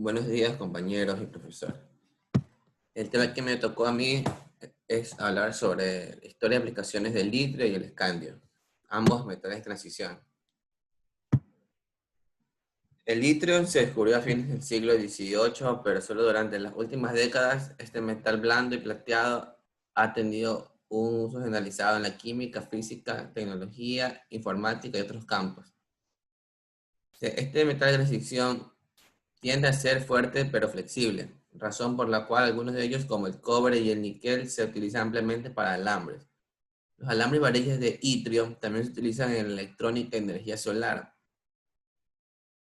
Buenos días, compañeros y profesor. El tema que me tocó a mí es hablar sobre la historia y aplicaciones del litio y el escandio, ambos metales de transición. El litio se descubrió a fines del siglo XVIII, pero solo durante las últimas décadas este metal blando y plateado ha tenido un uso generalizado en la química, física, tecnología, informática y otros campos. Este metal de transición tiende a ser fuerte pero flexible, razón por la cual algunos de ellos, como el cobre y el níquel, se utilizan ampliamente para alambres. Los alambres y varillas de itrio también se utilizan en electrónica y energía solar.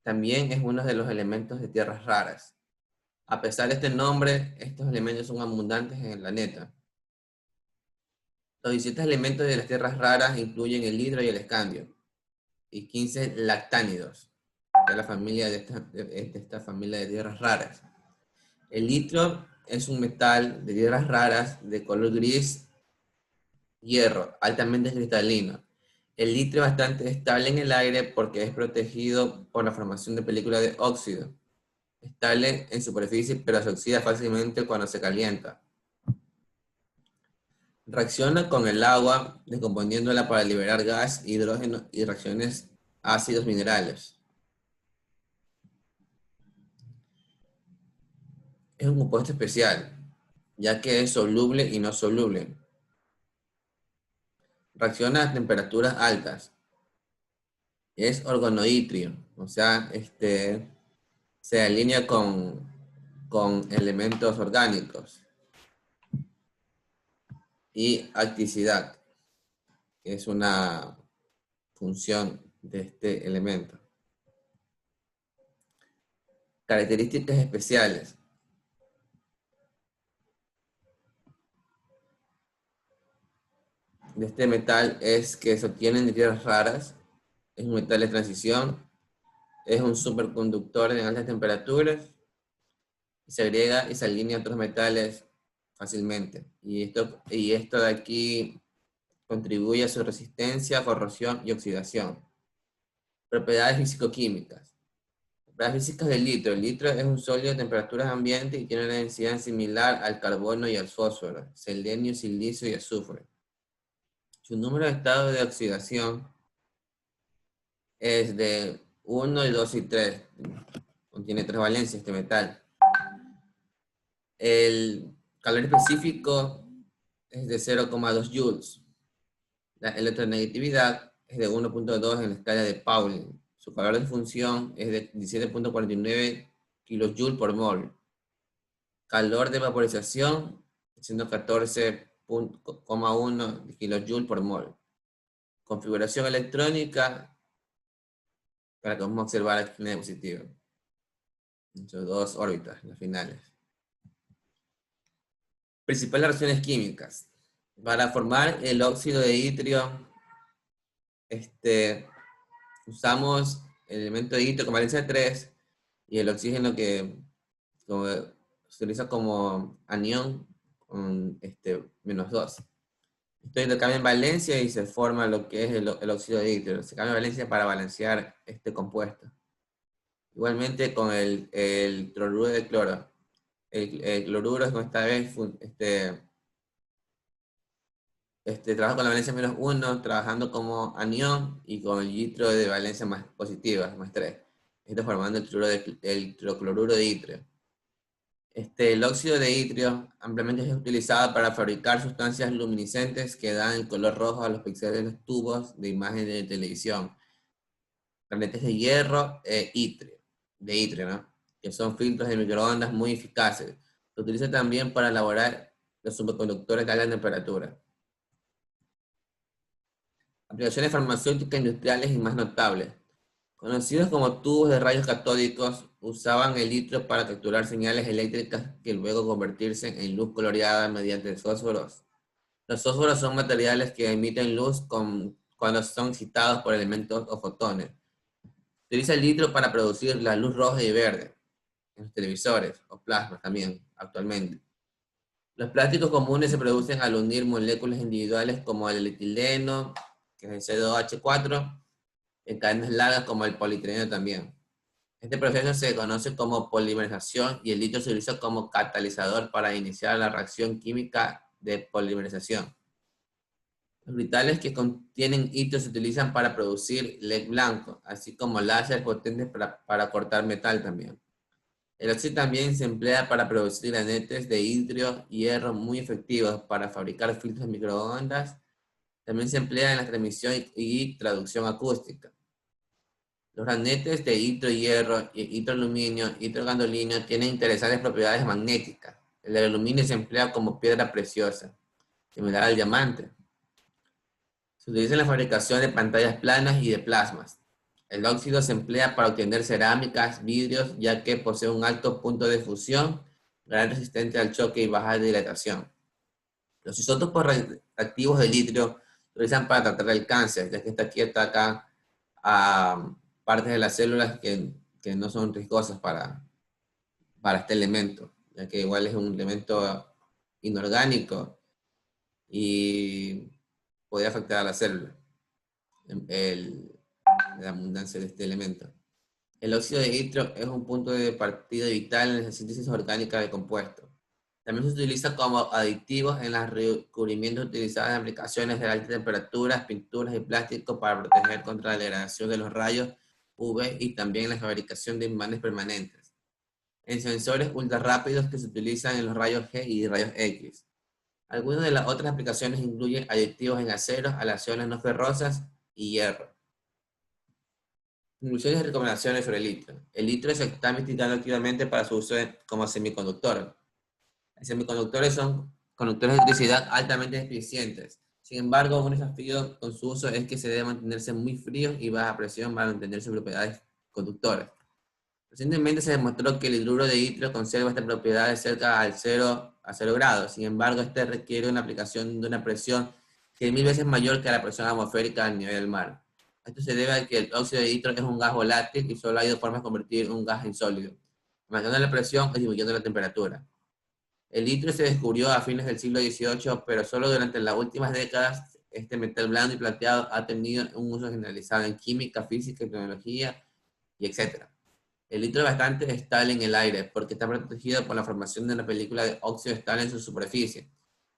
También es uno de los elementos de tierras raras. A pesar de este nombre, estos elementos son abundantes en el planeta. Los 17 elementos de las tierras raras incluyen el hidro y el escandio, y 15 lactánidos, de la familia de esta familia de tierras raras. El litio es un metal de tierras raras de color gris hierro, altamente cristalino. El litio es bastante estable en el aire porque es protegido por la formación de película de óxido. Estable en superficie, pero se oxida fácilmente cuando se calienta. Reacciona con el agua, descomponiéndola para liberar gas, hidrógeno y reacciones ácidos minerales. Es un compuesto especial, ya que es soluble y no soluble. Reacciona a temperaturas altas. Es organoitrio, o sea, se alinea con elementos orgánicos. Y acticidad, que es una función de este elemento. Características especiales. De este metal es que se obtienen de tierras raras, es un metal de transición, es un superconductor en altas temperaturas, y se agrega y se alinea a otros metales fácilmente. Y esto de aquí contribuye a su resistencia, corrosión y oxidación. Propiedades físico-químicas. Propiedades físicas del litio. El litio es un sólido de temperaturas ambiente y tiene una densidad similar al carbono y al fósforo, selenio, silicio y azufre. Su número de estados de oxidación es de 1, 2 y 3. Contiene 3 valencias este metal. El calor específico es de 0,2 joules. La electronegatividad es de 1,2 en la escala de Pauling. Su calor de función es de 17,49 kJ por mol. Calor de vaporización, 114,1 kJ por mol. Configuración electrónica, para que vamos a observar aquí en la diapositiva. Son dos órbitas, las finales. Principales reacciones químicas. Para formar el óxido de itrio, usamos el elemento de itrio con valencia 3 y el oxígeno que se utiliza como anión con -2. Esto intercambia en valencia y se forma lo que es el óxido de itrio. Se cambia valencia para balancear este compuesto. Igualmente con el cloruro de cloro. El cloruro es con esta vez trabaja con la valencia -1, trabajando como anión y con el itrio de valencia más positiva, más 3. Esto formando el cloruro de itrio. El óxido de itrio ampliamente es utilizado para fabricar sustancias luminiscentes que dan el color rojo a los píxeles de los tubos de imagen de televisión. Lentes de hierro de itrio, ¿no? Que son filtros de microondas muy eficaces. Se utiliza también para elaborar los superconductores de alta temperatura. Aplicaciones farmacéuticas industriales y más notables. Conocidos como tubos de rayos catódicos, usaban el litio para capturar señales eléctricas que luego convertirse en luz coloreada mediante fósforos. Los fósforos son materiales que emiten luz cuando son excitados por elementos o fotones. Se utiliza el litio para producir la luz roja y verde en los televisores o plasmas también actualmente. Los plásticos comunes se producen al unir moléculas individuales como el etileno, que es el C2H4, en cadenas largas como el polietileno también. Este proceso se conoce como polimerización y el litio se utiliza como catalizador para iniciar la reacción química de polimerización. Los cristales que contienen itrio se utilizan para producir LED blanco, así como láser potentes para cortar metal también. El óxido también se emplea para producir granetes de itrio y hierro muy efectivos para fabricar filtros de microondas. También se emplea en la transmisión y traducción acústica. Los granetes de hierro, hidroaluminio, hidrogandolinio tienen interesantes propiedades magnéticas. El aluminio se emplea como piedra preciosa, similar al diamante. Se utiliza en la fabricación de pantallas planas y de plasmas. El óxido se emplea para obtener cerámicas, vidrios, ya que posee un alto punto de fusión, gran resistencia al choque y baja dilatación. Los isótopos reactivos del litio se utilizan para tratar el cáncer, ya que aquí ataca a partes de las células que no son riesgosas para este elemento, ya que igual es un elemento inorgánico y podría afectar a la célula, la abundancia de este elemento. El óxido de itrio es un punto de partida vital en la síntesis orgánica de compuestos. También se utiliza como aditivo en los recubrimientos utilizados en aplicaciones de altas temperaturas, pinturas y plásticos para proteger contra la degradación de los rayos UV y también en la fabricación de imanes permanentes. En sensores ultra rápidos que se utilizan en los rayos G y rayos X. Algunas de las otras aplicaciones incluyen aditivos en aceros, aleaciones no ferrosas y hierro. Conclusiones y recomendaciones sobre el litio. El litio se está investigando activamente para su uso como semiconductor. Los semiconductores son conductores de electricidad altamente eficientes. Sin embargo, un desafío con su uso es que se debe mantenerse muy frío y baja presión para mantener sus propiedades conductoras. Recientemente se demostró que el hidruro de itrio conserva esta propiedad de cerca a 0 grados. Sin embargo, este requiere una aplicación de una presión 100.000 veces mayor que la presión atmosférica al nivel del mar. Esto se debe a que el óxido de itrio es un gas volátil y solo hay dos formas de convertir un gas en sólido: aumentando la presión o disminuyendo la temperatura. El litio se descubrió a fines del siglo XVIII, pero solo durante las últimas décadas este metal blando y plateado ha tenido un uso generalizado en química, física, tecnología y etc. El litio es bastante estable en el aire porque está protegido por la formación de una película de óxido estable en su superficie,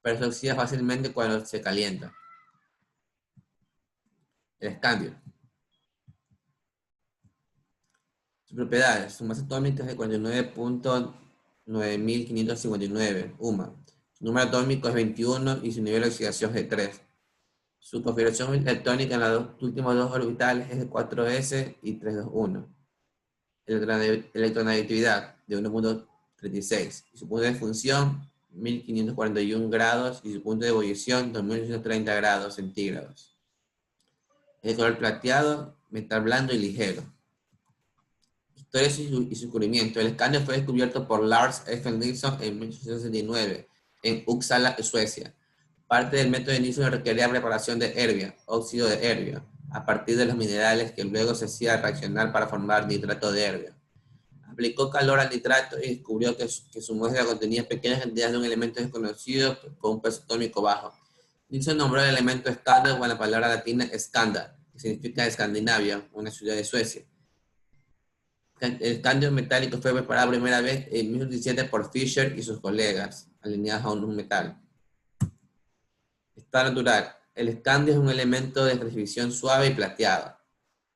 pero se oxida fácilmente cuando se calienta. El escandio. Sus propiedades. Su masa atómica es de 49.9559 UMA. Su número atómico es 21 y su nivel de oxidación es de 3. Su configuración electrónica en los últimos dos orbitales es de 4s y 321. Electronegatividad de 1.36. Y su punto de función 1541 grados y su punto de ebullición 2830 grados centígrados. El color plateado, metal blando y ligero. Historia y su descubrimiento. El escándalo fue descubierto por Lars F. Nilsson en 1869 en Uppsala, Suecia. Parte del método de Nilsson requería preparación de herbia, óxido de herbia, a partir de los minerales que luego se hacía reaccionar para formar nitrato de herbia. Aplicó calor al nitrato y descubrió que su muestra contenía pequeñas cantidades de un elemento desconocido con un peso atómico bajo. Nilsson nombró el elemento escándalo con la palabra latina Skanda, que significa Escandinavia, una ciudad de Suecia. El escandio metálico fue preparado por primera vez en 1917 por Fischer y sus colegas, alineados a un metal. Estado natural. El escandio es un elemento de transmisión suave y plateado.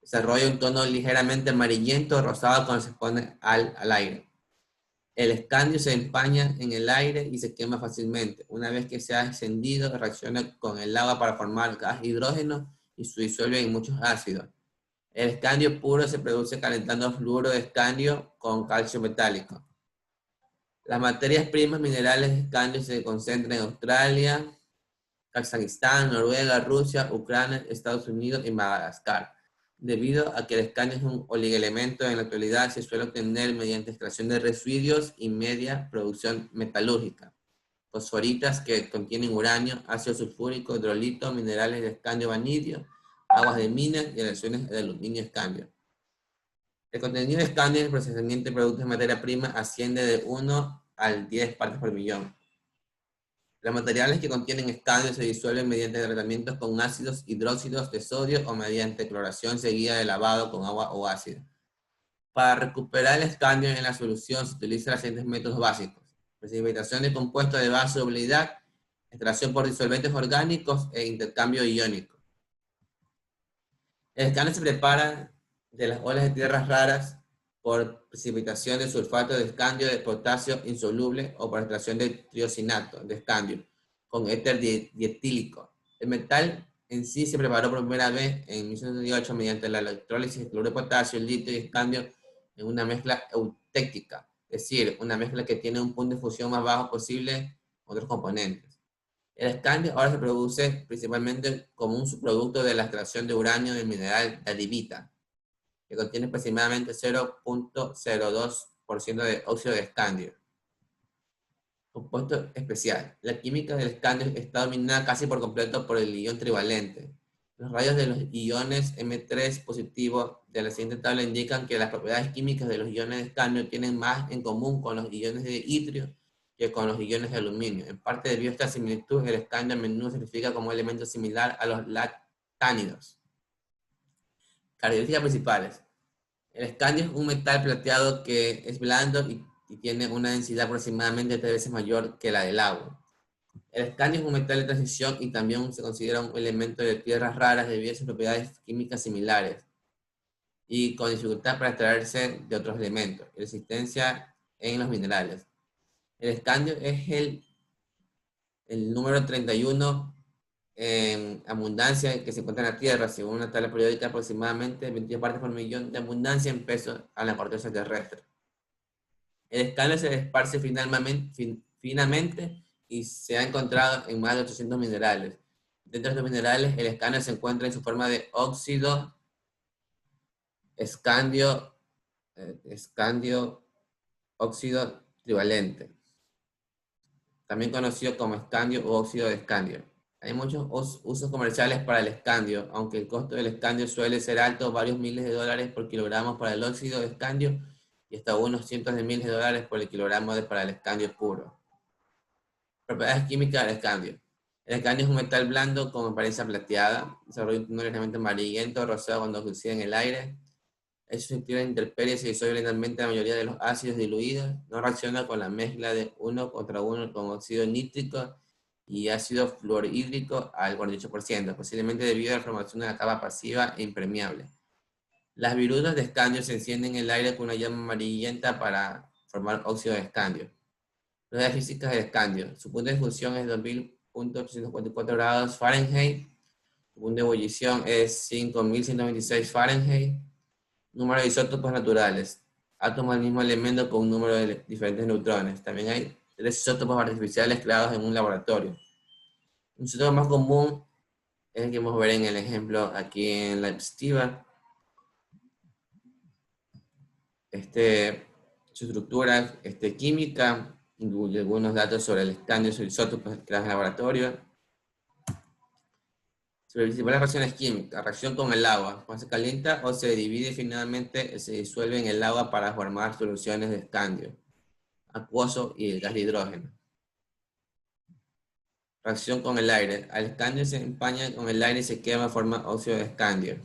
Desarrolla un tono ligeramente amarillento o rosado cuando se expone al aire. El escandio se empaña en el aire y se quema fácilmente. Una vez que se ha encendido, reacciona con el agua para formar gas hidrógeno y se disuelve en muchos ácidos. El escandio puro se produce calentando fluoruro de escandio con calcio metálico. Las materias primas minerales de escandio se concentran en Australia, Kazajistán, Noruega, Rusia, Ucrania, Estados Unidos y Madagascar. Debido a que el escandio es un oligoelemento, en la actualidad se suele obtener mediante extracción de residuos y media producción metalúrgica. Fosforitas que contienen uranio, ácido sulfúrico, hidrolito, minerales de escandio vanidio, aguas de minas y aleaciones de aluminio escandio. El contenido de escandio en el procesamiento de productos de materia prima asciende de 1 al 10 partes por millón. Los materiales que contienen escandio se disuelven mediante tratamientos con ácidos hidróxidos de sodio o mediante cloración seguida de lavado con agua o ácido. Para recuperar el escandio en la solución se utilizan los siguientes métodos básicos: precipitación de compuestos de baja solubilidad, extracción por disolventes orgánicos e intercambio iónico. El escandio se prepara de las olas de tierras raras por precipitación de sulfato de escandio de potasio insoluble o por extracción de triosinato de escandio con éter dietílico. El metal en sí se preparó por primera vez en 1978 mediante la electrólisis de cloruro de potasio, litio y escandio en una mezcla eutéctica, es decir, una mezcla que tiene un punto de fusión más bajo posible con otros componentes. El escandio ahora se produce principalmente como un subproducto de la extracción de uranio del mineral adivita, que contiene aproximadamente 0.02% de óxido de escandio. Compuesto especial. La química del escandio está dominada casi por completo por el ion trivalente. Los rayos de los iones M3 positivo de la siguiente tabla indican que las propiedades químicas de los iones de escandio tienen más en común con los iones de itrio que con los iones de aluminio. En parte debido a esta similitud, el escandio a menudo se identifica como un elemento similar a los lactánidos. Características principales. El escandio es un metal plateado que es blando y tiene una densidad aproximadamente 3 veces mayor que la del agua. El escandio es un metal de transición y también se considera un elemento de tierras raras debido a sus propiedades químicas similares y con dificultad para extraerse de otros elementos y resistencia en los minerales. El escandio es el número 31 en abundancia que se encuentra en la Tierra, según una tabla periódica, aproximadamente 22 partes por millón de abundancia en peso a la corteza terrestre. El escandio se esparce finamente y se ha encontrado en más de 800 minerales. Dentro de estos minerales, el escandio se encuentra en su forma de óxido, escandio, óxido trivalente, también conocido como escandio u óxido de escandio. Hay muchos usos comerciales para el escandio, aunque el costo del escandio suele ser alto, varios miles de dólares por kilogramo para el óxido de escandio y hasta unos cientos de miles de dólares por el kilogramo para el escandio puro. Propiedades químicas del escandio. El escandio es un metal blando con apariencia plateada, desarrolla un tono ligeramente amarillento, rosado cuando se oxida en el aire. Es susceptible a intemperies y se disuelve lentamente la mayoría de los ácidos diluidos. No reacciona con la mezcla de 1 contra 1 con óxido nítrico y ácido fluorhídrico al 48%, posiblemente debido a la formación de una capa pasiva e impermeable. Las virutas de escandio se encienden en el aire con una llama amarillenta para formar óxido de escandio. Propiedades físicas del escandio. Su punto de fusión es 2000.844 grados Fahrenheit. Su punto de ebullición es 5126 Fahrenheit. Número de isótopos naturales. Átomos del mismo elemento con un número de diferentes neutrones. También hay 3 isótopos artificiales creados en un laboratorio. Un isótopo más común es el que vamos a ver en el ejemplo aquí en la diapositiva. Su estructura química incluye algunos datos sobre el escandio y sus isótopos creados en el laboratorio. Sobre principales reacciones químicas. Reacción con el agua. Cuando se calienta o se divide finalmente se disuelve en el agua para formar soluciones de escandio acuoso y el gas de hidrógeno. Reacción con el aire. Al escandio se empaña con el aire y se quema, forma óxido de escandio.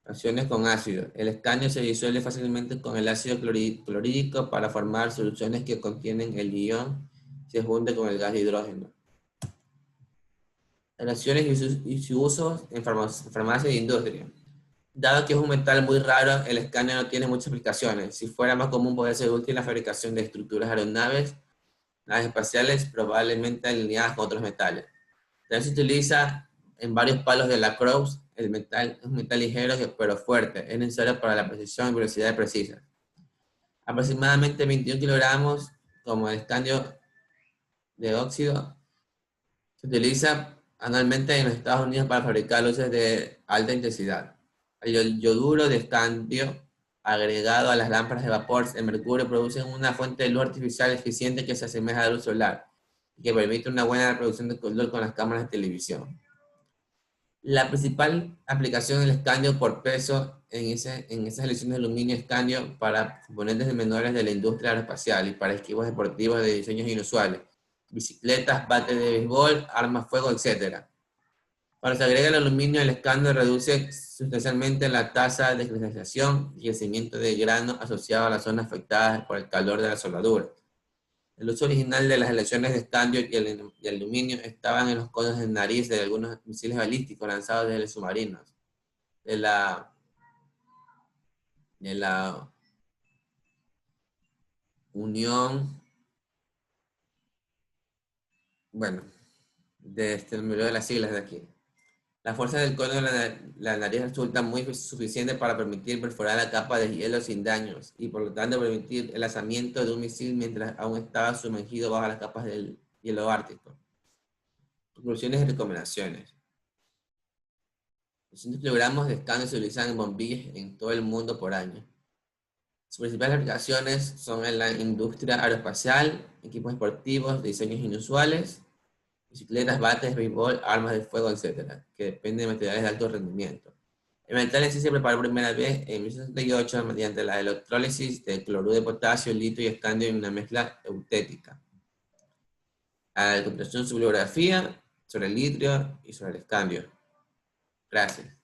Reacciones con ácido. El escandio se disuelve fácilmente con el ácido clorhídrico para formar soluciones que contienen el ion y se funde con el gas de hidrógeno. Relaciones y su uso en farmacia e industria. Dado que es un metal muy raro, el escandio no tiene muchas aplicaciones. Si fuera más común, podría ser útil en la fabricación de estructuras aeronaves, naves espaciales, probablemente alineadas con otros metales. También se utiliza en varios palos de la Cross. El metal es un metal ligero pero fuerte. Es necesario para la precisión y velocidad precisa. Aproximadamente 21 kilogramos como el escandio de óxido se utiliza anualmente en los Estados Unidos para fabricar luces de alta intensidad. El yoduro de escandio agregado a las lámparas de vapor en mercurio produce una fuente de luz artificial eficiente que se asemeja a la luz solar y que permite una buena reproducción de color con las cámaras de televisión. La principal aplicación del escandio por peso en esas selecciones de aluminio escandio para componentes menores de la industria aeroespacial y para equipos deportivos de diseños inusuales, bicicletas, bates de béisbol, armas fuego, etc. Cuando se agrega el aluminio, el escándalo reduce sustancialmente la tasa de cristalización y crecimiento de grano asociado a las zonas afectadas por el calor de la soldadura. El uso original de las aleaciones de escandio y aluminio estaban en los conos de nariz de algunos misiles balísticos lanzados desde submarinos de la Unión, bueno, me olvidé de las siglas de aquí. La fuerza del cono de la nariz resulta muy suficiente para permitir perforar la capa de hielo sin daños y por lo tanto permitir el lanzamiento de un misil mientras aún estaba sumergido bajo las capas del hielo ártico. Conclusiones y recomendaciones. 200 kilogramos de escándalo se utilizan en bombillas en todo el mundo por año. Sus principales aplicaciones son en la industria aeroespacial, equipos deportivos, diseños inusuales, bicicletas, bates, béisbol, armas de fuego, etc., que dependen de materiales de alto rendimiento. El metal en sí se preparó por primera vez en 1968 mediante la electrólisis de cloruro de potasio, litio y escandio en una mezcla eutética. A la continuación su bibliografía sobre el litio y sobre el escandio. Gracias.